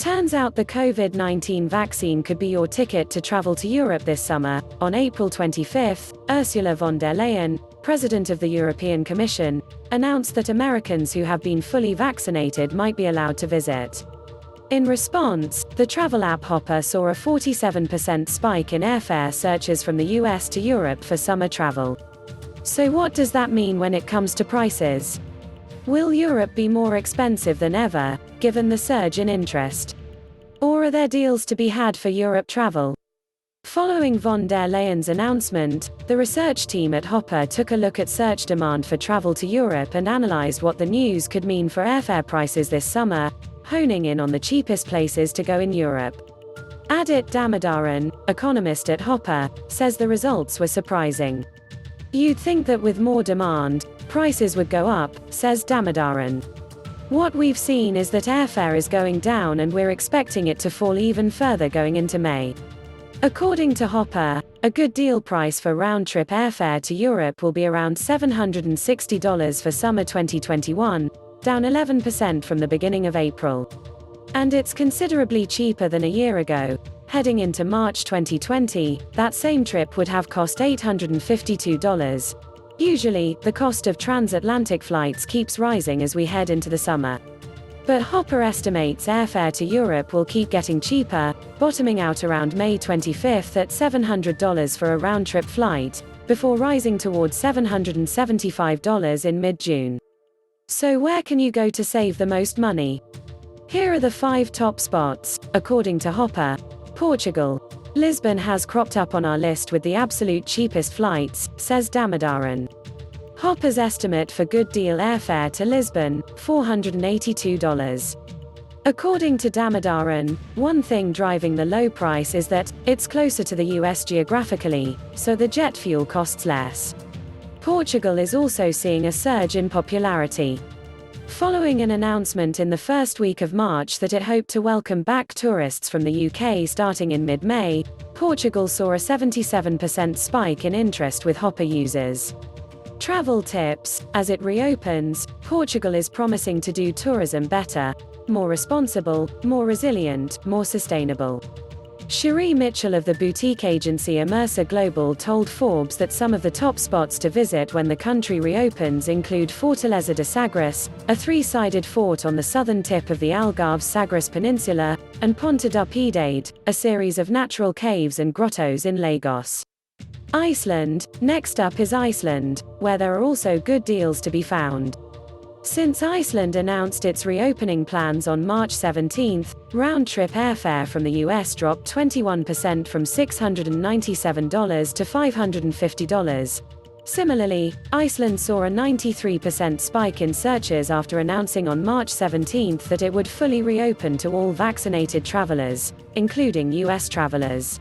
Turns out the COVID-19 vaccine could be your ticket to travel to Europe this summer. On April 25, Ursula von der Leyen, President of the European Commission, announced that Americans who have been fully vaccinated might be allowed to visit. In response, the travel app Hopper saw a 47% spike in airfare searches from the US to Europe for summer travel. So what does that mean when it comes to prices? Will Europe be more expensive than ever, given the surge in interest? Or are there deals to be had for Europe travel? Following von der Leyen's announcement, the research team at Hopper took a look at search demand for travel to Europe and analyzed what the news could mean for airfare prices this summer, honing in on the cheapest places to go in Europe. Adit Damodaran, economist at Hopper, says the results were surprising. You'd think that with more demand, prices would go up, says Damodaran. What we've seen is that airfare is going down and we're expecting it to fall even further going into May. According to Hopper, a good deal price for round-trip airfare to Europe will be around $760 for summer 2021, down 11% from the beginning of April. And it's considerably cheaper than a year ago. Heading into March 2020, that same trip would have cost $852. Usually, the cost of transatlantic flights keeps rising as we head into the summer. But Hopper estimates airfare to Europe will keep getting cheaper, bottoming out around May 25 at $700 for a round-trip flight, before rising towards $775 in mid-June. So where can you go to save the most money? Here are the 5 top spots, according to Hopper. Portugal. Lisbon has cropped up on our list with the absolute cheapest flights, says Damodaran. Hopper's estimate for good deal airfare to Lisbon, $482. According to Damodaran, one thing driving the low price is that it's closer to the US geographically, so the jet fuel costs less. Portugal is also seeing a surge in popularity. Following an announcement in the first week of March that it hoped to welcome back tourists from the UK starting in mid-May, Portugal saw a 77% spike in interest with Hopper users. Travel tips: as it reopens, Portugal is promising to do tourism better, more responsible, more resilient, more sustainable. Sheree Mitchell of the boutique agency Immersa Global told Forbes that some of the top spots to visit when the country reopens include Fortaleza de Sagres, a 3-sided fort on the southern tip of the Algarve Sagres peninsula, and Ponta da Piedade, a series of natural caves and grottoes in Lagos. Iceland. Next up is Iceland, where there are also good deals to be found. Since Iceland announced its reopening plans on March 17, round-trip airfare from the US dropped 21% from $697 to $550. Similarly, Iceland saw a 93% spike in searches after announcing on March 17 that it would fully reopen to all vaccinated travelers, including US travelers.